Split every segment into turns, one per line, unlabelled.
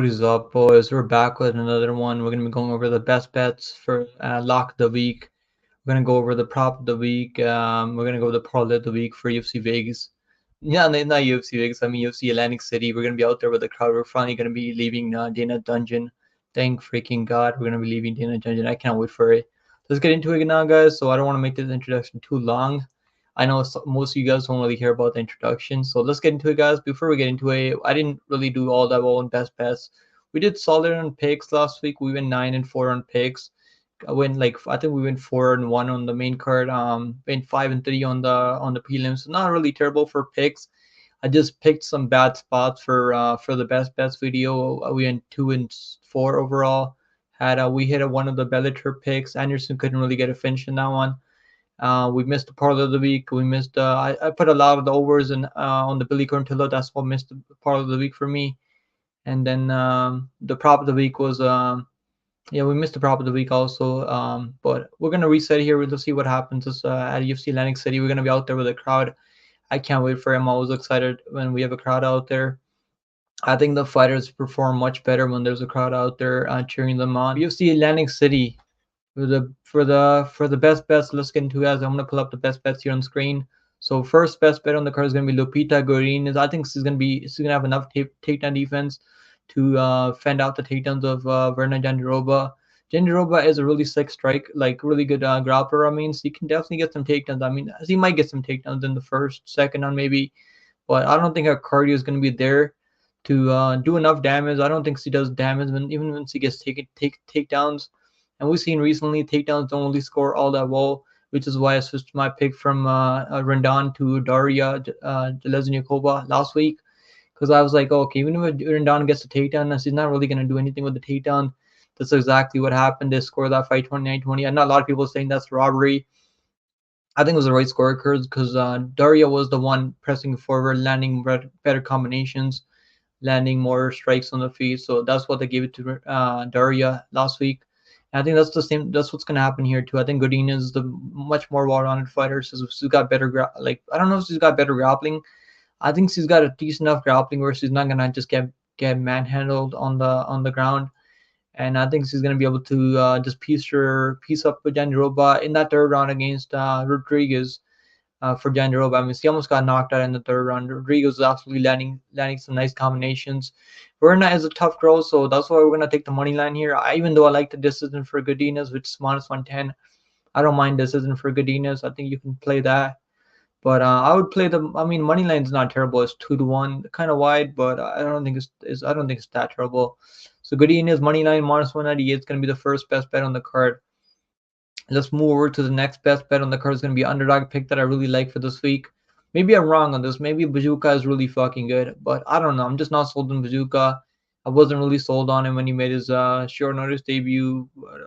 What is up, boys? We're back with another one. We're gonna be going over the best bets for lock of the week. We're gonna go over the prop of the week. We're gonna go over the parlay of the week for UFC Vegas. Yeah, not UFC Vegas. I mean UFC Atlantic City. We're gonna be out there with the crowd. We're finally gonna be leaving Dana Dungeon. Thank freaking God, we're gonna be leaving Dana Dungeon. I can't wait for it. Let's get into it now, guys. So I don't want to make this introduction too long. I know most of you guys don't really hear about the introduction, so let's get into it, guys. Before we get into it, I didn't really do all that well in best bets. We did solid on picks last week. We went 9-4 on picks. I think we went 4-1 on the main card. Went 5-3 on the prelims. So not really terrible for picks. I just picked some bad spots for the best bets video. We went 2-4 overall. We hit one of the Bellator picks. Anderson couldn't really get a finish in that one. We missed the part of the week. We missed. I put a lot of the overs on the Billy Corntillo. That's what missed the part of the week for me. And then the prop of the week was yeah, we missed the prop of the week also. But we're gonna reset here. We'll see what happens at UFC Atlantic City. We're gonna be out there with a crowd. I can't wait for him. I'm always excited when we have a crowd out there. I think the fighters perform much better when there's a crowd out there cheering them on. UFC Atlantic City for the best bets. Let's get into it. I'm gonna pull up the best bets here on screen. So first best bet on the card is gonna be Lupita Godinez. I think she's gonna have enough takedown defense to fend out the takedowns of Verna Jandiroba. Jandiroba is a really sick strike, like really good grappler. I mean, so he can definitely get some takedowns. I mean, he might get some takedowns in the first, second on maybe, but I don't think her cardio is gonna be there to do enough damage. I don't think she does damage even when she gets takedowns. And we've seen recently takedowns don't really score all that well, which is why I switched my pick from Rendon to Daria Jeleznyakova last week. Because I was like, oh, okay, even if Rendon gets a takedown, she's not really going to do anything with the takedown. That's exactly what happened. They scored that fight 29-20. I know a lot of people saying that's robbery. I think it was the right score because Daria was the one pressing forward, landing better combinations, landing more strikes on the feet. So that's what they gave it to Daria last week. And I think that's the same. That's what's gonna happen here too. I think Godinez is the much more well-rounded fighter. So she's got better I don't know if she's got better grappling. I think she's got a decent enough grappling where she's not gonna just get manhandled on the ground. And I think she's gonna be able to just piece up with Jandiroba in that third round against Rodriguez for Jandiroba. I mean, she almost got knocked out in the third round. Rodriguez was absolutely landing some nice combinations. Verna is a tough girl, so that's why we're gonna take the money line here. Even though I like the decision for Godinez, which is -110, I don't mind decision for Godinez. I think you can play that. But I would play the. I mean, money line's not terrible. It's 2-1, kind of wide, but I don't think I don't think it's that terrible. So Godinez money line -198 is gonna be the first best bet on the card. Let's move over to the next best bet on the card. Is going to be underdog pick that I really like for this week. Maybe I'm wrong on this. Maybe Bazooka is really fucking good, but I don't know. I'm just not sold on Bazooka. I wasn't really sold on him when he made his short notice debut. But,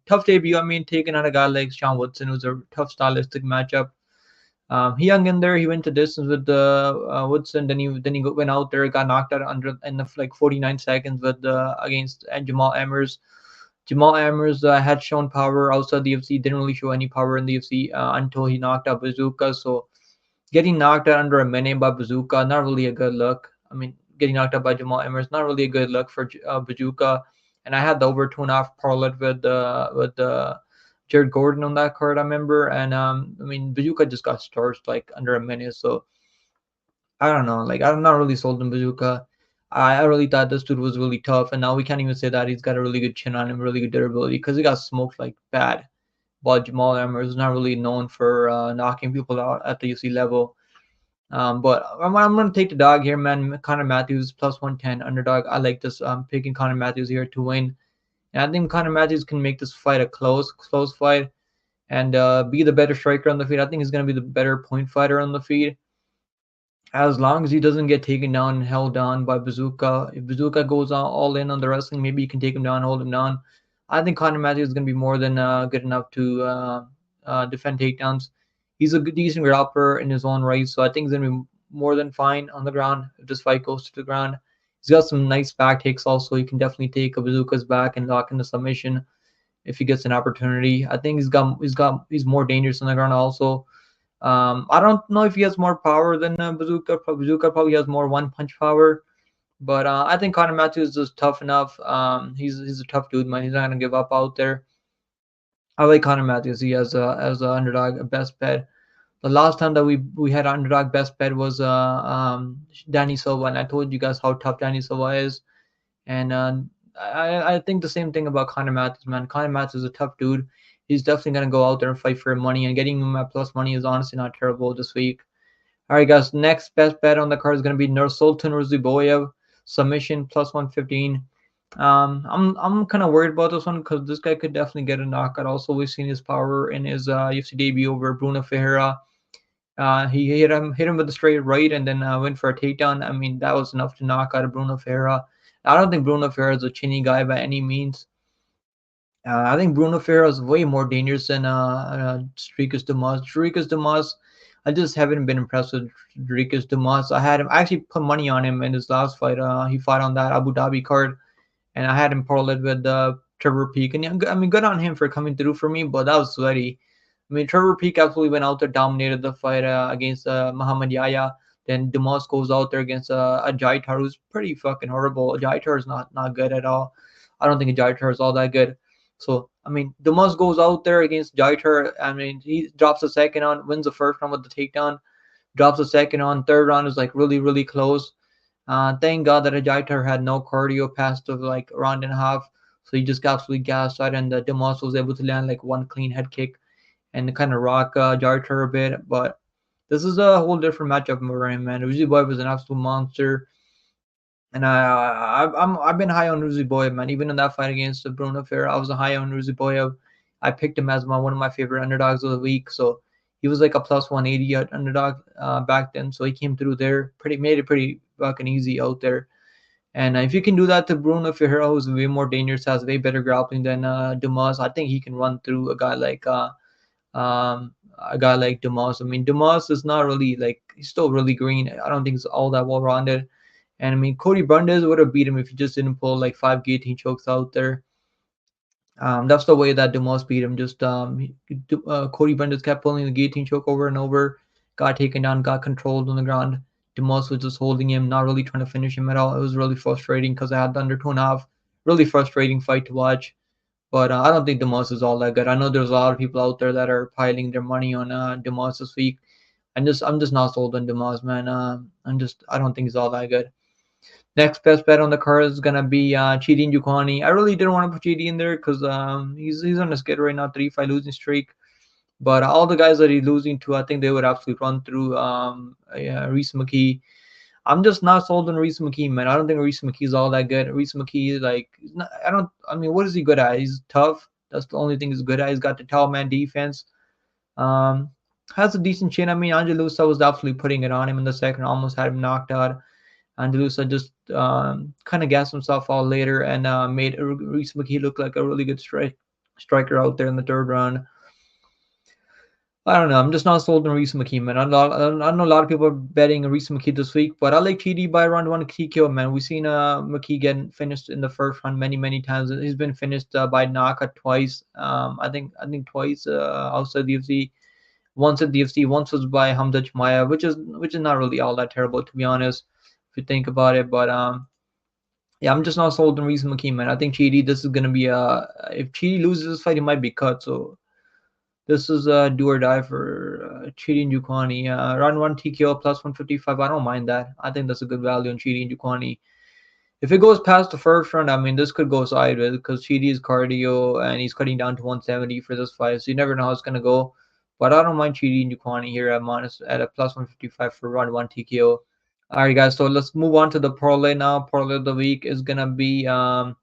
tough debut. I mean, taking on a guy like Sean Woodson, who's a tough stylistic matchup. He hung in there. He went to distance with Woodson. Then he went out there, got knocked out under in the, like 49 seconds with against Jamal Emmers. Jamal Emmers had shown power outside the UFC, didn't really show any power in the UFC until he knocked out Bazooka. So getting knocked out under a minute by Bazooka, not really a good look. I mean, getting knocked out by Jamal Emmers, not really a good look for Bazooka. And I had the over 2.5 parlay with Jared Gordon on that card, I remember. And I mean, Bazooka just got starched like under a minute. So I don't know. Like I'm not really sold on Bazooka. I really thought this dude was really tough, and now we can't even say that he's got a really good chin on him, really good durability, because he got smoked like bad. But Jamal Emmers is not really known for knocking people out at the UFC level. But I'm going to take the dog here, man. Connor Matthews +110 underdog. I like this. I'm picking Connor Matthews here to win, and I think Connor Matthews can make this fight a close fight, and be the better striker on the feet. I think he's going to be the better point fighter on the feet, as long as he doesn't get taken down and held down by Bazooka. If Bazooka goes all in on the wrestling, maybe you can take him down, hold him down. I think Conor Matthews is going to be more than good enough to defend takedowns. He's a decent grappler in his own right, so I think he's going to be more than fine on the ground if this fight goes to the ground. He's got some nice back takes also. He can definitely take a Bazooka's back and lock in the submission if he gets an opportunity. I think he's more dangerous on the ground also. I don't know if he has more power than Bazooka. Bazooka probably has more one punch power, But I think Connor Matthews is tough enough. He's a tough dude, man. He's not gonna give up out there. I like Connor Matthews. He has as a underdog a best bet. The last time that we had underdog best bet was Danny Silva, and I told you guys how tough Danny Silva is. And I think the same thing about Connor Matthews, man. Connor Matthews is a tough dude. He's definitely gonna go out there and fight for money, and getting him at plus money is honestly not terrible this week. All right, guys. Next best bet on the card is gonna be Nursultan Ruziboyev submission plus 115. I'm kind of worried about this one because this guy could definitely get a knockout. Also, we've seen his power in his UFC debut over Bruno Ferreira. He hit him with a straight right and then went for a takedown. I mean, that was enough to knock out Bruno Ferreira. I don't think Bruno Ferreira is a chinny guy by any means. I think Bruno Ferreira is way more dangerous than Dricus Dumas. Dricus Dumas, I just haven't been impressed with Dricus Dumas. I actually put money on him in his last fight. He fought on that Abu Dhabi card, and I had him parlayed with Trevor Peek. And I mean, good on him for coming through for me, but that was sweaty. I mean, Trevor Peek absolutely went out there, dominated the fight against Muhammad Yahya. Then Dumas goes out there against a Jaitar who's pretty fucking horrible. Jaitar is not good at all. I don't think Jaitar is all that good. So, I mean, Dumas goes out there against Jaitar. I mean, he drops the second on, wins the first round with the takedown, drops the second on. Third round is like really, really close. Thank God that Jaitar had no cardio past of like a round and a half. So he just got absolutely gassed out, and Dumas was able to land like one clean head kick and kind of rock Jaitar a bit. But this is a whole different matchup for him, man. Uzi Boy was an absolute monster. And I've been high on Ruzi Boy, man. Even in that fight against Bruno Ferreira, I was high on Ruzi Boy. I picked him as one of my favorite underdogs of the week. So he was like a plus 180 underdog back then. So he came through there, made it pretty fucking easy out there. And if you can do that to Bruno Ferreira, who's way more dangerous, has way better grappling than Dumas, I think he can run through a guy like Dumas. I mean, Dumas is not really like he's still really green. I don't think he's all that well rounded. And I mean, Cody Brundage would have beat him if he just didn't pull like 5 guillotine chokes out there. That's the way that Dumas beat him. Just Cody Brundage kept pulling the guillotine choke over and over, got taken down, got controlled on the ground. Dumas was just holding him, not really trying to finish him at all. It was really frustrating because I had the under 2.5. Really frustrating fight to watch. But I don't think Dumas is all that good. I know there's a lot of people out there that are piling their money on Dumas this week. I'm just not sold on Dumas, man. I don't think he's all that good. Next best bet on the card is gonna be Chidi Njokuani. I really didn't want to put Chidi in there because he's on a skid right now, 3-5 losing streak. But all the guys that he's losing to, I think they would absolutely run through Reese McKee. I'm just not sold on Reese McKee, man. I don't think Reese McKee is all that good. Reese McKee, like, I mean, what is he good at? He's tough. That's the only thing he's good at. He's got the tall man defense. Has a decent chin. I mean, Angelusa was absolutely putting it on him in the second, almost had him knocked out. Angelusa just kind of gassed himself out later and made Reese McKee look like a really good striker out there in the third round. I don't know. I'm just not sold on Reese McKee, man. I know a lot of people are betting Reese McKee this week, but I like TD by round one TKO, man. We've seen McKee getting finished in the first round many times. He's been finished by knockout twice. I think twice outside the UFC. Once at the UFC, once was by Hamza Chimaev, which is not really all that terrible, to be honest, if you think about it. But yeah, I'm just not sold on Reese McKee, man. I think Chidi, this is gonna be if Chidi loses this fight, he might be cut. So this is do or die for Chidi Njokuani. Round one TKO plus 155. I don't mind that. I think that's a good value on Chidi Njokuani. If it goes past the first round, I mean, this could go sideways because Chidi is cardio and he's cutting down to 170 for this fight. So you never know how it's gonna go. But I don't mind Chidi Njokuani here at a plus 155 for round one TKO. All right, guys. So let's move on to the parlay now. Parlay of the week is gonna be Bill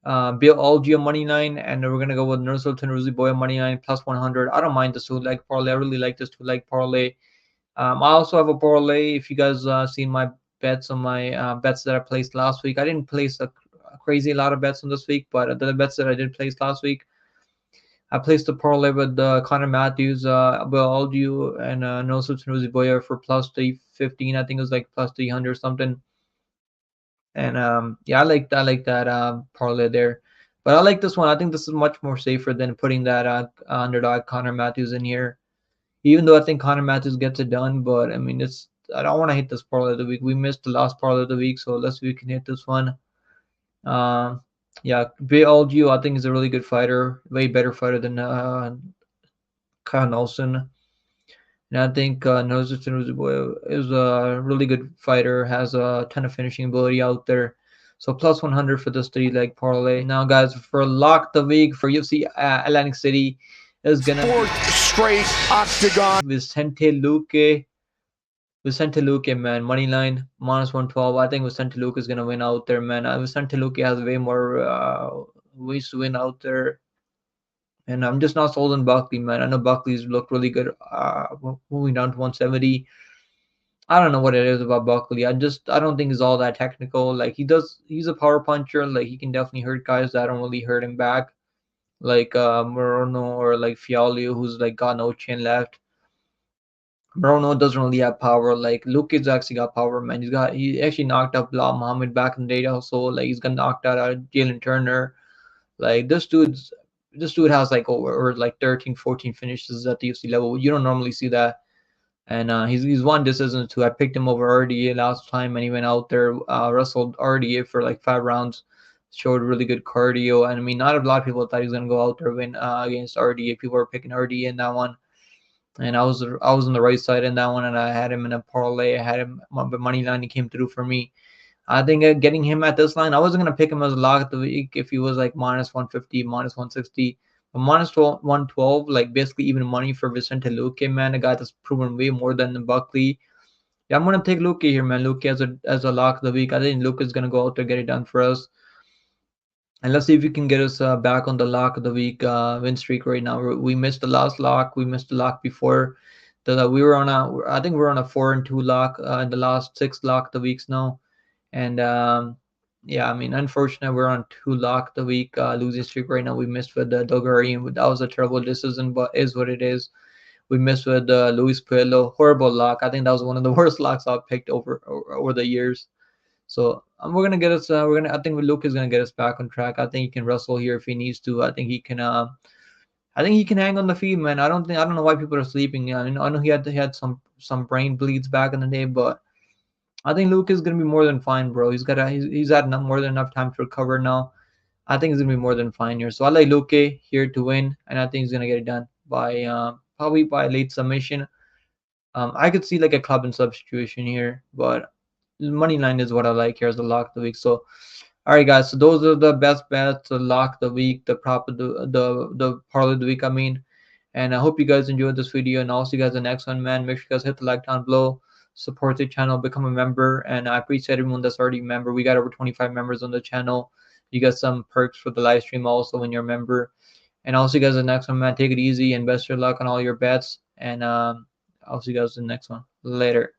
Algeo money line, and we're gonna go with Nursultan Ruziboyev money line plus 100. I don't mind this two-leg parlay. I really like this two-leg parlay. I also have a parlay. If you guys seen my bets on my bets that I placed last week, I didn't place a crazy lot of bets on this week, but the bets that I did place last week, I placed a parlay with Connor Matthews, Bill Algeo, and Nursultan Ruziboyev for plus 315. I think it was like plus 300 or something. And yeah, I like that parlay there. But I like this one. I think this is much more safer than putting that underdog Connor Matthews in here. Even though I think Connor Matthews gets it done, but I mean, I don't want to hit this parlay of the week. We missed the last parlay of the week, so let's see if we can hit this one. Yeah, BLGO I think is a really good fighter, way better fighter than Kyle Nelson. And I think Nelson is a really good fighter, has a ton of finishing ability out there. So plus 100 for this 3-leg parlay. Now, guys, for lock the week for UFC Atlantic City is gonna
fourth straight octagon.
Vicente Luque. Vicente Luque, man, money line minus 112. I think Vicente Luque is gonna win out there, man. Vicente Luque has way more ways to win out there. And I'm just not sold on Buckley, man. I know Buckley's looked really good moving down to 170. I don't know what it is about Buckley. I don't think he's all that technical. Like he's a power puncher. Like he can definitely hurt guys that don't really hurt him back. Like Morono or like Fialio, who's like got no chin left. Morono doesn't really have power. Like Luke's actually got power, man. He actually knocked out Bilal Muhammad back in the day also. Like he's got knocked out Jalen Turner. Like this dude has like over like 13, 14 finishes at the UFC level. You don't normally see that. And he's won decisions too. I picked him over RDA last time, and he went out there, wrestled RDA for like 5 rounds, showed really good cardio. And I mean, not a lot of people thought he was gonna go out there win against RDA. People were picking RDA in that one, and I was on the right side in that one, and I had him in a parlay. I had him on the money line. He came through for me. I think getting him at this line, I wasn't gonna pick him as a lock of the week if he was like minus 150, minus 160. But minus 112, like basically even money for Vicente Luque, man, a guy that's proven way more than Buckley. Yeah, I'm gonna take Luque here, man. Luque as a lock of the week. I think Luque is gonna go out there get it done for us. And let's see if we can get us back on the lock of the week win streak right now. We missed the last lock. We missed the lock before. We were on I think we're on a 4-2 lock in the last 6 lock of the weeks now. And yeah, I mean, unfortunately, we're on 2 lock the week losing streak right now. We missed with Dogarian. That was a terrible decision, but is what it is. We missed with Luis Puello. Horrible lock. I think that was one of the worst locks I've picked over the years. So we're gonna get us. I think Luke is gonna get us back on track. I think he can wrestle here if he needs to. I think he can. I think he can hang on the field, man. I don't know why people are sleeping. I know he had some brain bleeds back in the day, but I think Luke is gonna be more than fine, bro. He's had more than enough time to recover now. I think he's gonna be more than fine here. So I like Luke here to win, and I think he's gonna get it done by probably by late submission. I could see like a club and substitution here, but money line is what I like here as the lock of the week. So all right, guys. So those are the best bets, the lock of the week, the prop of the parlay of the week. I mean, and I hope you guys enjoyed this video, and I'll see you guys in the next one, man. Make sure you guys hit the like down below. Support the channel, become a member, and I appreciate everyone that's already a member. We got over 25 members on the channel. You got some perks for the live stream also when you're a member. And I'll see you guys in the next one, man. Take it easy and best of luck on all your bets. And I'll see you guys in the next one. Later.